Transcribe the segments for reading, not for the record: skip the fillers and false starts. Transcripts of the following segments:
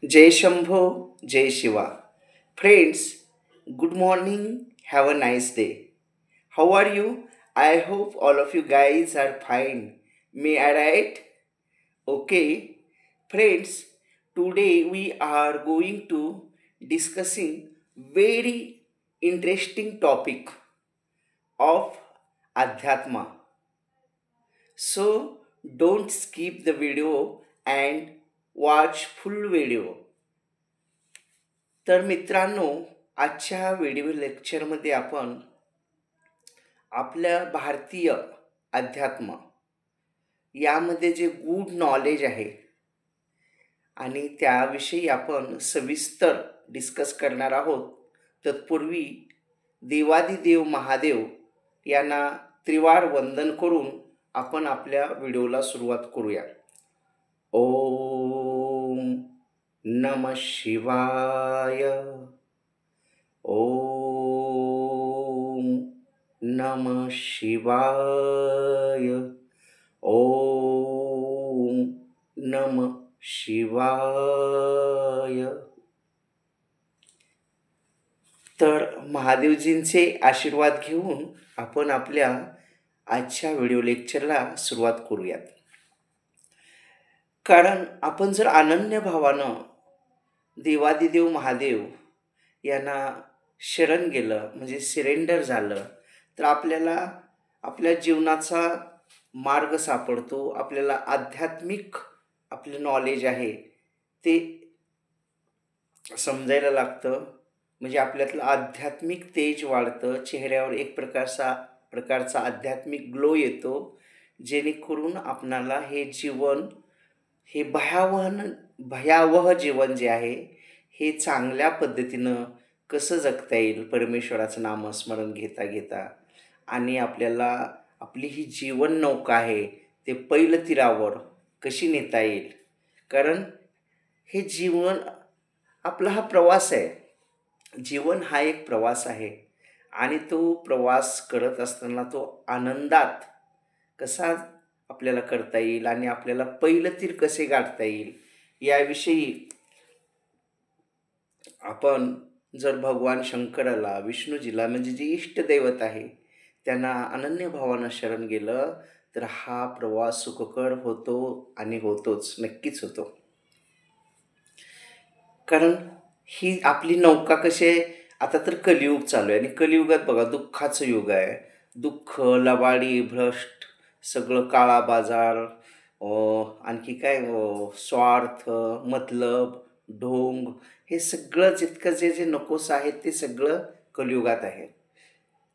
Jai Shambho, Jai Shiva. Friends, good morning. Have a nice day. How are you? I hope all of you guys are fine. May I right? Okay. Friends, today we are going to discussing very interesting topic of Adhyatma. So don't skip the video and watch full video. तर मित्रांनो, आजच्या video लेक्चरमध्ये आपण आपल्या भारतीय अध्यात्म यामध्ये जे गुड नॉलेज आहे आणि त्याविषयी आपण सविस्तर डिस्कस करणार आहोत. तत्पूर्वी देवादिदेव महादेव यांना त्रिवार वंदन करून आपण आपल्या व्हिडिओला सुरुवात करूया. ओम नमः शिवाय. ओम नमः शिवाय. ओम नमः शिवाय. तर महादेवजींचे आशीर्वाद घेऊन आपण आपल्या आजच्या व्हिडिओ लेक्चरला सुरुवात करूयात. कारण आपण जर अनन्य भावानं देवादिदेव महादेव यांना शरण गेलं म्हणजे सरेंडर झालं तर आपल्याला आपल्या जीवनाचा मार्ग सापडतो. आपल्याला आध्यात्मिक आपले नॉलेज आहे ते समजायला लागतं. म्हणजे आपल्यातलं आध्यात्मिक तेज वाढतं. चेहऱ्यावर एक प्रकारचा आध्यात्मिक ग्लो येतो, जेणेकरून आपणाला हे जीवन हे भयावह जीवन जे आहे हे चांगल्या पद्धतीनं कसं जगता येईल परमेश्वराचं नामस्मरण घेता घेता. आणि आपल्याला आपली ही जीवन नौका आहे ते पहिलं तीरावर कशी नेता येईल. कारण हे जीवन आपला हा प्रवास आहे. जीवन हा एक प्रवास आहे आणि तो प्रवास करत असताना तो आनंदात कसा आपल्याला करता येईल आणि आपल्याला पहिलं तीर कसे गाठता येईल याविषयी आपण जर भगवान शंकराला, विष्णूजीला म्हणजे जे इष्टदैवत आहे त्यांना अनन्य भावानं शरण गेलं तर हा प्रवास सुखकर होतो आणि होतोच, नक्कीच होतो. कारण ही आपली नौका कशी आहे, आता तर कलियुग चालू आहे आणि कलियुगात बघा दुःखाचं युग आहे. दुःख, लबाडी, भ्रष्ट, सगळं काळा बाजार, आणखी काय स्वार्थ, मतलब, ढोंग, हे सगळं जितकं जे जे नकोस आहे ते सगळं कलियुगात आहे.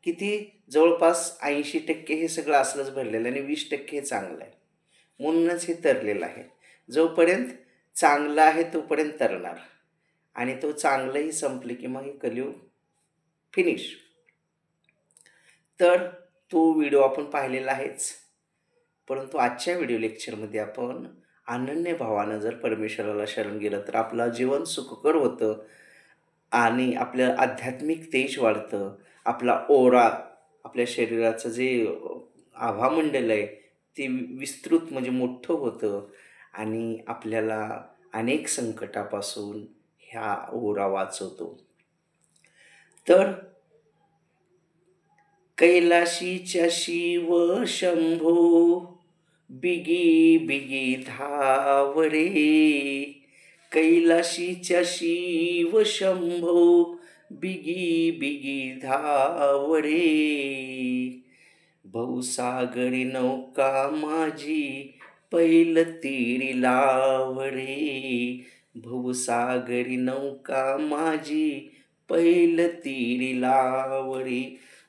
किती जवळपास 80% हे सगळं असलंच भरलेलं आहे आणि 20% हे चांगलं आहे. म्हणूनच हे तरलेलं आहे. जोपर्यंत चांगलं आहे तोपर्यंत तरणार आणि तो चांगलंही संपले की मग हे कलियुग फिनिश. तर तो व्हिडिओ आपण पाहिलेला आहेच. परंतु आजच्या व्हिडिओ लेक्चरमध्ये आपण अनन्य भावानं जर परमेश्वराला शरण गेलं तर आपलं जीवन सुखकर होतं आणि आपलं आध्यात्मिक तेज वाढतं. आपला ओरा, आपल्या शरीराचं जे आभामंडल आहे ते विस्तृत म्हणजे मोठं होतं आणि आपल्याला अनेक संकटापासून ह्या ओरा वाचवतो. तर कैलाशीच्या शिव शंभो बिगी बिगी धावरे. कैलाशीच्या शिव शंभो बिगी बिगी धावरे. भवसागरी नौका माझी पैल तीरी लावरे. भवसागरी नौका माझी पैल तीरी लावरे.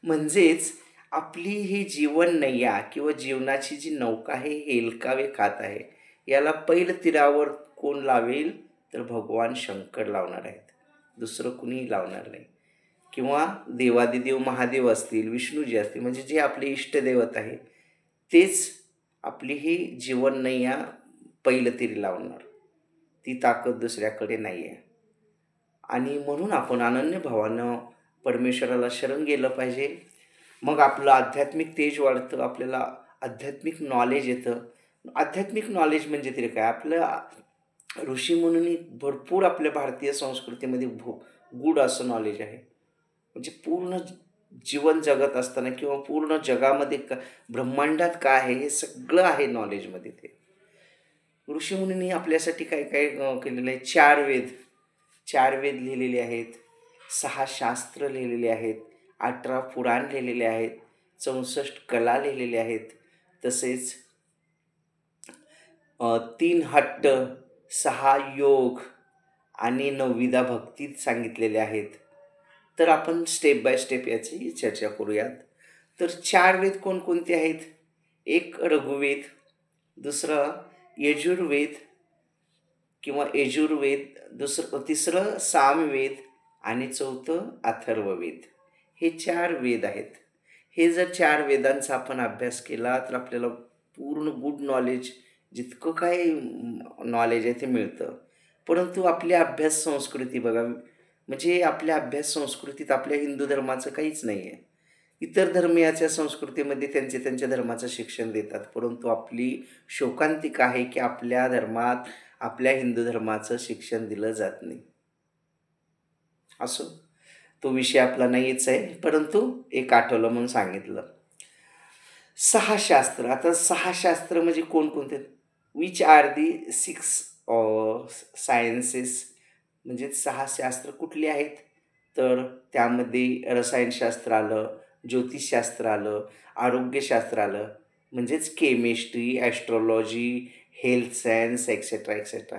म्हणजेच आपली ही जीवन नैया किंवा जीवनाची जी नौका आहे हेलकावे खात आहे. याला पैल तीरावर कोण लावेल तर भगवान शंकर लावणार आहेत, दुसरं कुणीही लावणार नाही. किंवा देवादिदेव महादेव असतील, विष्णूजी असतील, म्हणजे जे आपले इष्टदैवत आहे तेच आपली ही जीवन नैया पहिलं तीरी लावणार. ती ताकद दुसऱ्याकडे नाही आहे. आणि म्हणून आपण अनन्य भावानं परमेश्वराला शरण गेलं पाहिजे. मग आपलं आध्यात्मिक तेज वाढतं, आपल्याला आध्यात्मिक नॉलेज येतं. आध्यात्मिक नॉलेज म्हणजे तरी काय, आपलं ऋषीमुनींनी भरपूर आपल्या भारतीय संस्कृतीमध्ये गूढ असं नॉलेज आहे. म्हणजे पूर्ण जीवन जगत असताना किंवा पूर्ण जगामध्ये ब्रह्मांडात काय आहे हे सगळं आहे नॉलेजमध्ये ते. ऋषीमुनींनी आपल्यासाठी काय काय केलेलं आहे. 4 वेद लिहिलेले आहेत, 6 शास्त्र लिहिलेले आहेत, 18 पुराण लिहिलेले आहेत, 64 कला लिहिलेल्या आहेत. तसेच 3 हट्ट, 6 योग आणि 9विधा भक्तीत सांगितलेले आहेत. तर आपण स्टेप बाय स्टेप याची चर्चा करूयात. तर 4 वेद कोणकोणते आहेत? एक ऋग्वेद, दुसरं यजुर्वेद किंवा यजुर्वेद, तिसरं सामवेद आणि चौथं अथर्ववेद. हे 4 वेद आहेत. हे जर 4 वेदांचा आपण अभ्यास केला तर आपल्याला पूर्ण गुड नॉलेज, जितकं काय नॉलेज आहे ते मिळतं. परंतु आपली अभ्यास संस्कृती बघा, म्हणजे आपल्या अभ्यास संस्कृतीत आपल्या हिंदू धर्माचं काहीच नाही आहे. इतर धर्मियाच्या संस्कृतीमध्ये त्यांच्या धर्माचं शिक्षण देतात, परंतु आपली शोकांतिका आहे की आपल्या धर्मात आपल्या हिंदू धर्माचं शिक्षण दिलं जात नाही. असो, तो विषय आपला नाहीच आहे, परंतु एक आठवलं म्हणून सांगितलं. 6 शास्त्र. आता 6 शास्त्र म्हणजे कोणकोणते? Which are the 6 sciences. म्हणजे 6 शास्त्र कुठली आहेत? तर त्यामध्ये रसायनशास्त्र आलं, ज्योतिषशास्त्र आलं, आरोग्यशास्त्र आलं, म्हणजेच chemistry, astrology, health science etcetera etcetera.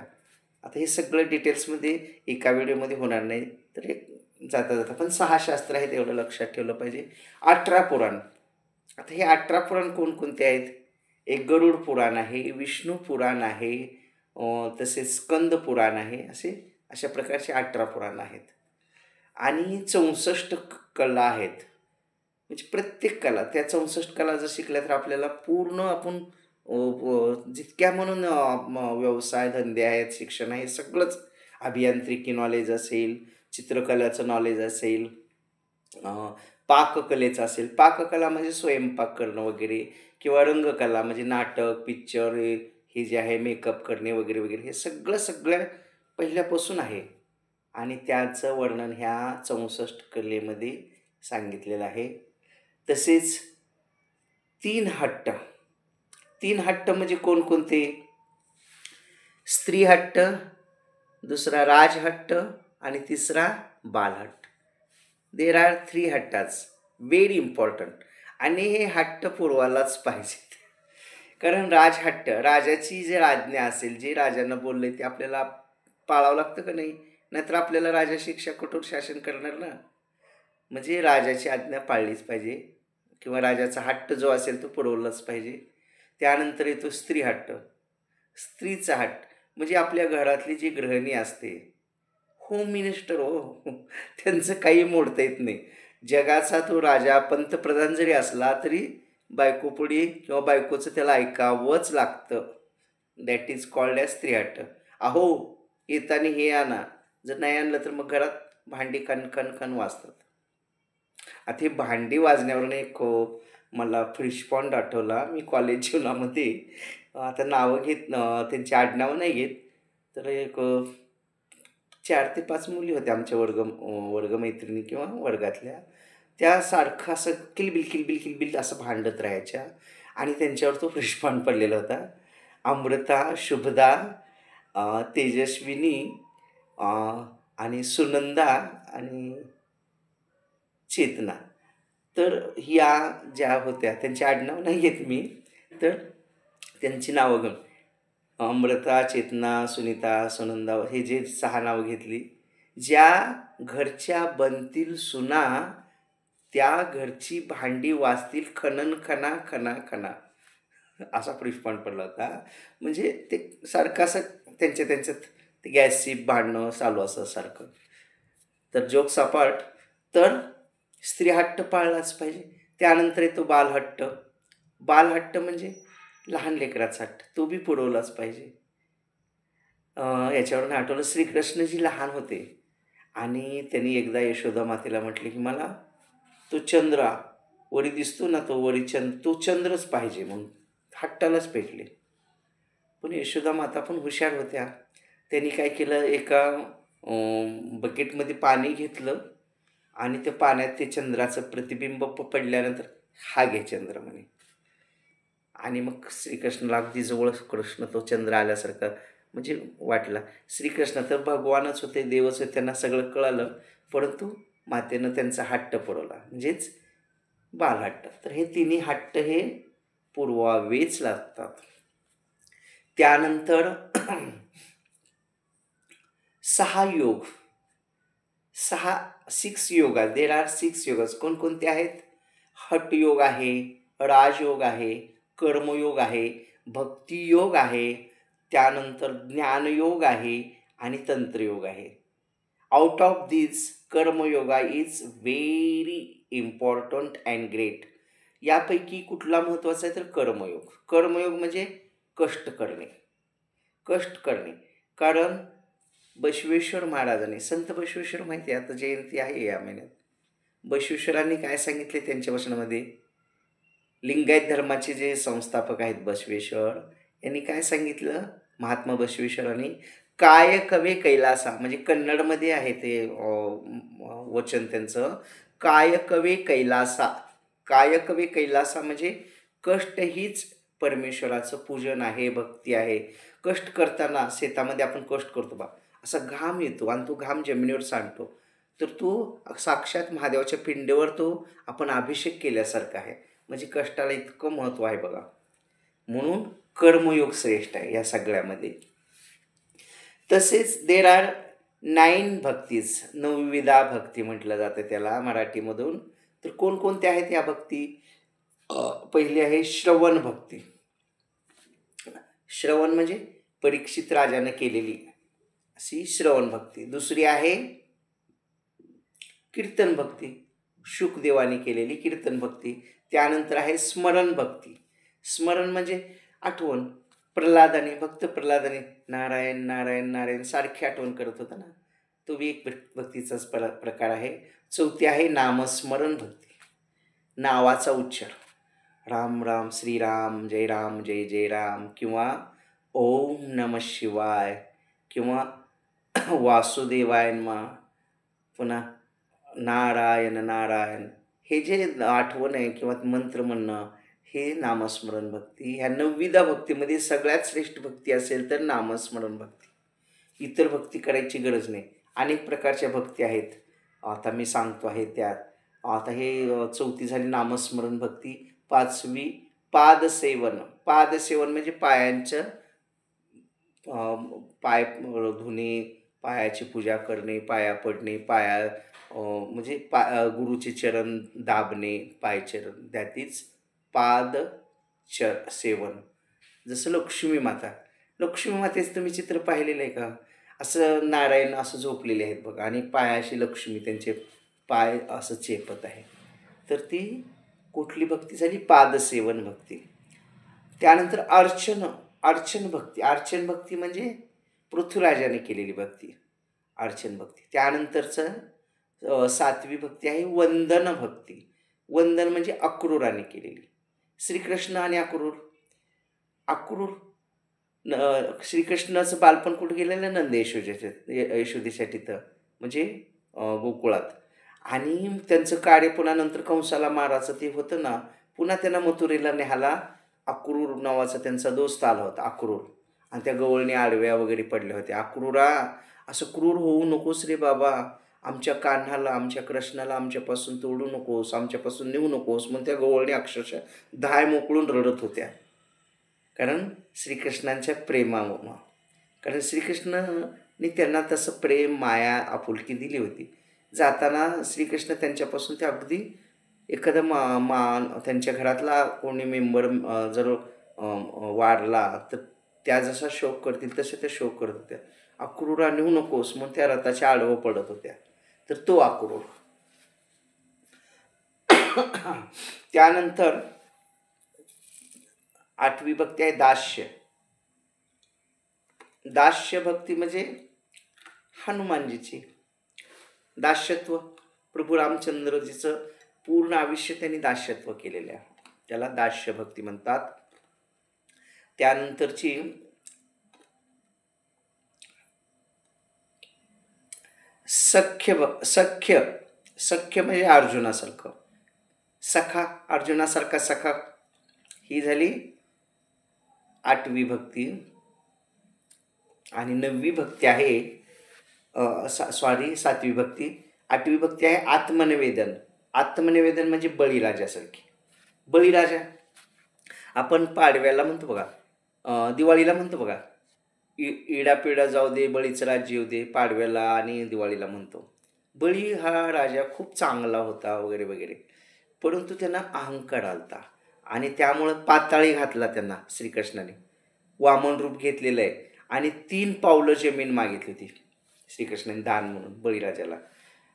आता हे सगळं डिटेल्समध्ये एका व्हिडिओमध्ये होणार नाही, तर एक जाता पण 6 शास्त्र आहेत एवढं लक्षात ठेवलं पाहिजे. 18 पुराण. आता हे 18 पुराण कोणकोणते आहेत? एक गरुड पुराण आहे, विष्णू पुराण आहे, तसेच स्कंद पुराण आहे. अशा प्रकारचे 18 पुराण आहेत. आणि 64 कला आहेत. म्हणजे प्रत्येक कला, त्या 64 कला जर शिकल्या तर आपल्याला पूर्ण आपण जितक्या म्हणून व्यवसाय धंदे आहेत, शिक्षण आहे, सगळंच, अभियांत्रिकी नॉलेज असेल, चित्रकलाचं नॉलेज असेल, पाककलेचं असेल. पाककला म्हणजे स्वयंपाक करणं वगैरे, किंवा रंगकला म्हणजे नाटक, पिक्चर, हे जे आहे मेकअप करणे वगैरे वगैरे, हे सगळ्या पहिल्यापासून आहे. आणि त्याचं वर्णन ह्या 64 कलेमध्ये सांगितलेलं आहे. तसेच 3 हट्ट. 3 हट्ट म्हणजे कोणकोणते? स्त्री हट्ट, दुसरा राजहट्ट आणि तिसरा बालहट्ट. देर आर 3 हट्टाच, व्हेरी इम्पॉर्टंट. आणि हे हट्ट पुरवायलाच पाहिजेत. कारण राजहट्ट, राजाची जी आज्ञा असेल, जे राजानं बोलले ते आपल्याला पाळावं लागतं का नाही? नाहीतर आपल्याला राजा शिक्षा, कठोर शासन करणार ना. म्हणजे राजाची आज्ञा पाळलीच पाहिजे, किंवा राजाचा हट्ट जो असेल तो पुरवलाच पाहिजे. त्यानंतर येतो स्त्री हट्ट. स्त्रीचा हट्ट म्हणजे आपल्या घरातली जी गृहिणी असते, होम मिनिस्टर, त्यांचं काही मोडता येत नाही. जगाचा तो राजा, पंतप्रधान जरी असला तरी बायकोपुढे किंवा बायकोचं त्याला ऐकावंच लागतं. दॅट इज कॉल्ड ॲज स्त्री हट्ट. अहो, येताना हे आणा, जर नाही आणलं तर मग घरात भांडी कणकण वाजतात. आता हे भांडी वाजण्यावरून एक मला फिश पॉन्ड आठवला. मी कॉलेज जीवनामध्ये, आता नावं घेत, त्यांची आडनावं नाही घेत, तर एक 4 ते 5 मुली होत्या आमच्या वर्गमैत्रिणी किंवा वर्गातल्या. त्या सारखं असं किलबिल असं भांडत राहायच्या. आणि त्यांच्यावर तो फिश पॉन्ड पडलेला होता. अमृता, शुभदा, तेजस्विनी आणि सुनंदा आणि चेतना. तर ह्या ज्या होत्या, त्यांची आडनाव नाही घेत मी, तर त्यांची नावं घेऊन अमृता, चेतना, सुनीता, सुनंदा, हे जे 6 नावं घेतली. ज्या घरच्या बनतील सुना, त्या घरची भांडी वाजतील खनन खना खना खना, असा पॉइंट पडला होता. म्हणजे ते सारखं असं त्यांच्यात ते गॅसची भांडणं चालू असं सारखं. तर जोक सपाट. तर स्त्री हट्ट पाळलाच पाहिजे. त्यानंतर येतो बालहट्ट. बालहट्ट म्हणजे लहान लेकराचा हट्ट, तो बी पुरवलाच पाहिजे. याच्यावरून आठवलं, श्रीकृष्णजी लहान होते आणि त्यांनी एकदा यशोदा मातेला म्हटले की मला तो चंद्र वरी दिसतो ना, तो चंद्रच पाहिजे, म्हणून हट्टालाच पेटले. पण यशोदा माता पण हुशार होत्या. त्यांनी काय केलं, एका बकेटमध्ये पाणी घेतलं आणि त्या पाण्यात ते चंद्राचं प्रतिबिंब पडल्यानंतर हा घे चंद्र म्हणे. आणि मग श्रीकृष्णाला अगदी जवळ कृष्ण तो चंद्र आल्यासारखा म्हणजे वाटला. श्रीकृष्ण तर भगवानच होते, देवच होते, त्यांना सगळं कळालं, परंतु मातेनं त्यांचा हट्ट पुरवला, म्हणजेच बालहट्ट. तर हे तिन्ही हट्ट हे पुरवावेच लागतात. त्यानंतर 6 योग, 6 योगा, देर आर 6 योगास. कोणकोणते आहेत? हठ योग आहे, राजयोग आहे, कर्मयोग आहे, भक्तियोग आहे, त्यानंतर ज्ञानयोग आहे आणि तंत्रयोग आहे. Out of this कर्मयोगा is very important and great. यापैकी कुठला महत्त्वाचा आहे तर कर्मयोग. कर्मयोग म्हणजे कष्ट करणे, कष्ट करणे. कारण बसवेश्वर महाराजांनी, संत बसवेश्वर माहिती आहे, आता जयंती आहे या महिन्यात, बसवेश्वरांनी काय सांगितले त्यांच्या वचनामध्ये? लिंगायत धर्माचे जे संस्थापक आहेत बसवेश्वर, यांनी काय सांगितलं महात्मा बसवेश्वरांनी? काय कवे कैलासा, म्हणजे कन्नडमध्ये आहे ते वचन त्यांचं, काय कवे कैलासा. काय कवे कैलासा म्हणजे कष्ट हीच परमेश्वराचं पूजन आहे, भक्ती आहे. कष्ट करताना शेतामध्ये आपण कष्ट करतो बा, असा घाम येतो आणि तो घाम जमिनीवर सांडतो, तर तो साक्षात महादेवाच्या पिंडेवर तो आपण अभिषेक केल्यासारखा आहे. म्हणजे कष्टाला इतकं महत्त्व आहे बघा. म्हणून कर्मयोग श्रेष्ठ आहे या सगळ्यामध्ये. तसेच देर आर 9 भक्तीज, 9विधा भक्ती म्हटलं जातं त्याला मराठीमधून. तर कोणकोणत्या आहेत या भक्ती? पहिली आहे श्रवण भक्ती. श्रवण म्हणजे परीक्षित राजानं केलेली अशी श्रवण भक्ती. दुसरी आहे कीर्तन भक्ती, शुकदेवाने केलेली कीर्तन भक्ती. त्यानंतर आहे स्मरण भक्ती. स्मरण म्हणजे आठवण. प्रल्हादाने, भक्त प्रल्हादाने नारायण नारायण नारायण सारखी आठवण करत होता ना, तो बी एक भक्तीचाच प्रकार आहे. चौथी आहे नामस्मरण भक्ती, नावाचा उच्चार, राम राम श्रीराम, जय राम जय जय राम, किंवा ओम नमः शिवाय, किंवा वासुदेवाय नमः, पुन्हा नारायण नारायण. हे जे आठवण आहे किंवा मंत्र म्हणणं, हे नामस्मरण भक्ती. ह्या 9विधा भक्तीमध्ये सगळ्यात श्रेष्ठ भक्ती असेल तर नामस्मरण भक्ती. इतर भक्ती करायची गरज नाही. अनेक प्रकारच्या भक्ती आहेत, आता मी सांगतो आहे त्यात. आता हे चौथी झाली नामस्मरण भक्ती. 5वी पादसेवन. पादसेवन म्हणजे पायांचं पाय धुणे, पायाची पूजा करणे, पाया पडणे, म्हणजे गुरुचे चरण दाबणे, पायचरण, दॅट इज पाद सेवन. जसं लक्ष्मी माता, लक्ष्मी मातेचं तुम्ही चित्र पाहिलेलं आहे का? असं नारायण असं झोपलेले आहेत बघा आणि पायाशी लक्ष्मी त्यांचे पाय असं चेपत आहे. तर ती कुठली भक्ती झाली? पादसेवन भक्ती. त्यानंतर अर्चन भक्ती. अर्चन भक्ती म्हणजे पृथ्वीराजाने केलेली भक्ती, अर्चन भक्ती. त्यानंतरचं 7वी भक्ती आहे वंदन भक्ती. वंदन म्हणजे अक्रूराने केलेली. श्रीकृष्ण आणि अक्रूर श्रीकृष्णाचं बालपण कुठं गेलेलं? नंद यशोदेच्या तिथं, म्हणजे गोकुळात. आणि त्यांचं कार्य पुन्हा नंतर कंसाला मारायचं ते होतं ना, पुन्हा त्यांना मथुरेला न्यायला अक्रूर नावाचा त्यांचा दोस्त आला होता, अक्रूर. आणि त्या गवळणी आडव्या वगैरे पडल्या होत्या. अक्रूरा, असं क्रूर होऊ नकोस रे बाबा, आमच्या कान्हाला, आमच्या कृष्णाला आमच्यापासून तोडू नकोस, आमच्यापासून नेऊ नकोस. मग त्या गवळणी अक्षरशः धाय मोकळून रडत होत्या, कारण श्रीकृष्णांच्या प्रेमामुळं. कारण श्रीकृष्णाने त्यांना तसं प्रेम, माया, आपुलकी दिली होती. जाताना श्रीकृष्ण त्यांच्यापासून ते अगदी एखादा त्यांच्या घरातला कोणी मेंबर जर वारला तर त्या जसा शोक करतील तसे त्या शोक करत होत्या. अक्रूरा नेऊ नकोस, मग त्या रथाच्या आडवं पडत होत्या. तर तो अक्रूर. त्यानंतर 8वी भक्ती आहे दास्य. दास्य भक्ती म्हणजे हनुमानजीची दास्यत्व. प्रभू रामचंद्रजीचं पूर्ण आयुष्य त्यांनी दास्यत्व केलेलं आहे, त्याला दास्य भक्ती म्हणतात. त्यानंतरची सख्य सख्य म्हणजे अर्जुनासारखं, सखा अर्जुनासारखा सखा, ही झाली 8वी भक्ती. आणि 9वी भक्ती आहे, सॉरी 7वी भक्ती. 8वी भक्ती आहे आत्मनिवेदन. आत्मनिवेदन म्हणजे बळीराजासारखी. बळीराजा आपण पाडव्याला म्हणतो बघा, दिवाळीला म्हणतो बघा, इडापिडा जाऊ दे बळीचं राज्य येऊ दे, पाडव्याला आणि दिवाळीला म्हणतो. बळी हा राजा खूप चांगला होता वगैरे वगैरे, परंतु त्यांना अहंकार आलता आणि त्यामुळं पाताळी घातला त्यांना श्रीकृष्णाने. वामन रूप घेतलेलं आहे आणि 3 पावलं जमीन मागितली होती श्रीकृष्णाने दान म्हणून बळीराजाला.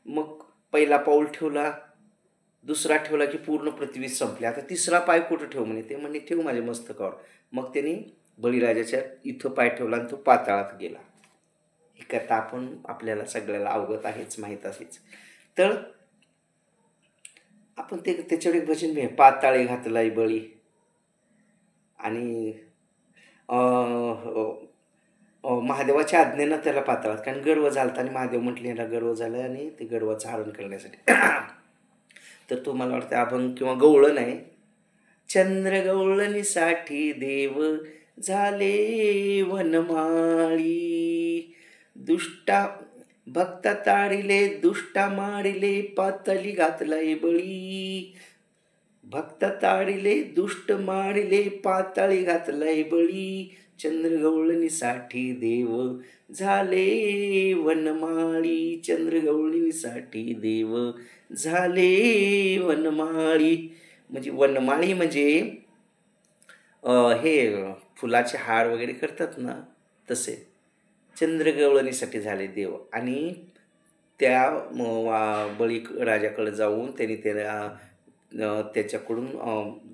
मग पहिला पाऊल ठेवला, दुसरा ठेवला की पूर्ण पृथ्वी संपली. आता तिसरा पाय कुठं ठेवू म्हणे, ते म्हणे ठेवू माझ्या मस्तकावर. मग त्यांनी बळीराजाच्या इथं पाय ठेवला आणि तो पाताळात गेला. ही कथा आपण आपल्याला सगळ्याला अवगत आहेच, माहीत आहेच. तर आपण त्याच्यावर एक भजन बी आहे, पाताळी घातलाय बळी. आणि महादेवाच्या आज्ञेनं त्याला पाताळात, कारण गर्व झालता आणि महादेव म्हटले याला गर्व झाला आणि ते गर्वाचं हरण करण्यासाठी. तर तो मला वाटतं अभंग किंवा गवळण आहे. चंद्र गवळणीसाठी देव झाले वनमाळी, दुष्टा भक्ता ताडिले दुष्टा मारिले, पाताली घातलाय बळी. भक्त ताडिले दुष्ट मारिले, पाताळी घातलाय बळी. चंद्र गवळणीसाठी देव झाले वनमाळी, चंद्र गवळणीसाठी देव झाले वनमाळी. म्हणजे वनमाळी म्हणजे हे फुलाचे हार वगैरे करतात ना, तसे चंद्रगवळणीसाठी झाले देव. आणि त्या बळी राजाकडे जाऊन त्यांनी त्याच्याकडून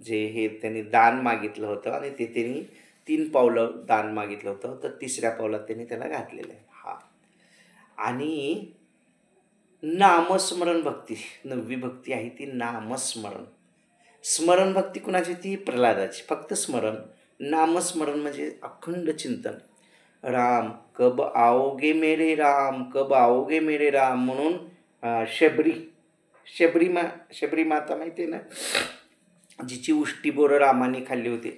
जे हे त्यांनी दान मागितलं होतं आणि ते त्यांनी 3 पावलं दान मागितलं होतं, तर 3ऱ्या पावलात त्यांनी त्याला घातलेलं आहे. हा. आणि नामस्मरण भक्ती 9वी भक्ती आहे ती नामस्मरण. स्मरण भक्ती कुणाची? ती प्रल्हादाची. फक्त स्मरण. नामस्मरण म्हणजे अखंड चिंतन. राम कब आओगे मेरे राम, कब आओगे मेरे राम म्हणून शबरी माता माहिती आहे ना, जिची उष्टी बोरं रामाने खाल्ली होती.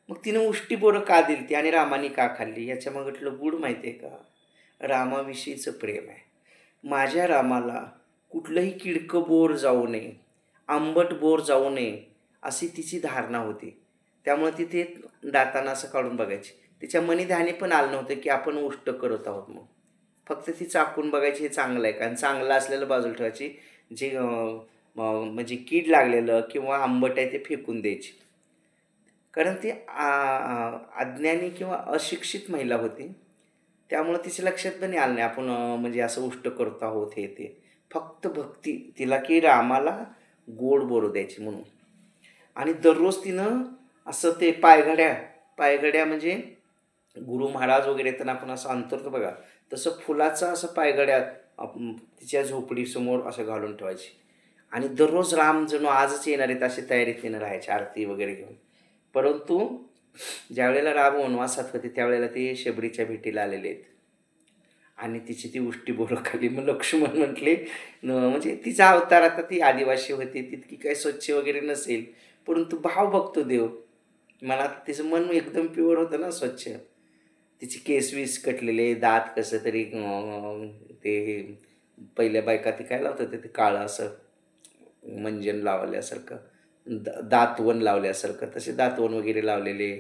मग तिनं उष्टी बोरं का दिली ती आणि रामाने का खाल्ली, याच्या मागटलं गूढ माहिती आहे का? रामाविषयीचं प्रेम आहे. माझ्या रामाला कुठलंही किडकं बोर जाऊ नये, आंबट बोर जाऊ नये, अशी तिची धारणा होती. त्यामुळे तिथे दाताना असं काढून बघायची. तिच्या मनी ध्यानी पण आलं नव्हतं की आपण उष्ट करत आहोत. मग फक्त ती चाकून बघायची हे चांगलं आहे का, आणि चांगलं असलेलं बाजूला ठेवायची, जे म्हणजे कीड लागलेलं किंवा आंबट आहे ते फेकून द्यायची. कारण ती अज्ञानी किंवा अशिक्षित महिला होती. त्यामुळं तिच्या लक्षात पण नाही आलं नाही आपण म्हणजे असं उष्ट करत आहोत हे ते. फक्त भक्ती तिला की रामाला गोड बोर द्यायची म्हणून. आणि दररोज तिनं असं ते पायघड्या म्हणजे गुरु महाराज वगैरे त्यांना आपण असं अंतरतो बघा, तसं फुलाचा असं पायघड्या तिच्या झोपडीसमोर असं घालून ठेवायची. आणि दररोज राम जणू आजच येणार आहेत अशी तयारीत तिनं राहायची, आरती वगैरे घेऊन. परंतु ज्यावेळेला राम वनवासात होते त्यावेळेला ते शबरीच्या भेटीला आलेले आहेत आणि तिची ती उष्टी बोरं खाल्ली. मग लक्ष्मण म्हटले, म्हणजे तिचा अवतार, आता ती आदिवासी होती, तितकी काही स्वच्छ वगैरे नसेल, परंतु भाव बघतो देव. मला तिचं मन एकदम प्युअर होतं ना, स्वच्छ. तिचे केस वीस कटलेले, दात कसं तरी ते पहिल्या बायका ते काय लावतात ते काळं असं मंजन लावल्यासारखं, दातवन लावल्यासारखं, तसे दातवन वगैरे लावलेले,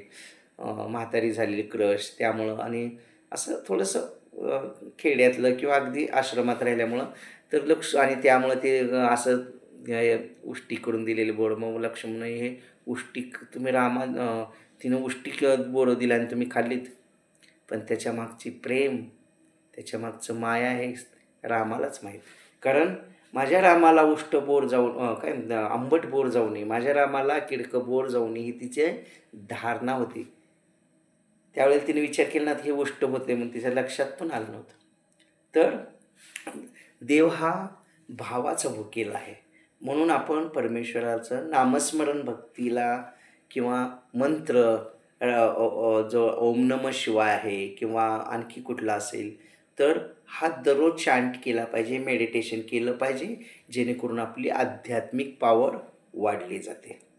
म्हातारी झालेली क्रश. त्यामुळं आणि असं थोडंसं खेड्यातलं किंवा अगदी आश्रमात राहिल्यामुळं तर आणि त्यामुळं ते असं उष्टी करून दिलेले बोरं. मग लक्ष्मण हे उष्टी तुम्ही तिनं उष्टी बोरं दिलं आणि तुम्ही खाल्लीत, पण त्याच्या मागची प्रेम, त्याच्या मागचं माया हे रामालाच माहीत. कारण माझ्या रामाला उष्ट बोर जाऊन आंबट बोर जाऊ नये, माझ्या रामाला किडकं बोर जाऊ नये, ही तिची धारणा होती. त्यावेळेला तिने विचार केला ना हे उष्ट होते म्हणून तिच्या लक्षात पण आलं नव्हतं. तर देव हा भावाचा भुकेला आहे. म्हणून आपण परमेश्वराचं नामस्मरण भक्तीला किंवा मंत्र जो ओम नमः शिवाय आहे किंवा आणखी कुठला असेल, तर हा दररोज चांट केला पाहिजे, मेडिटेशन केलं पाहिजे, जेणेकरून आपली आध्यात्मिक पॉवर वाढली जाते.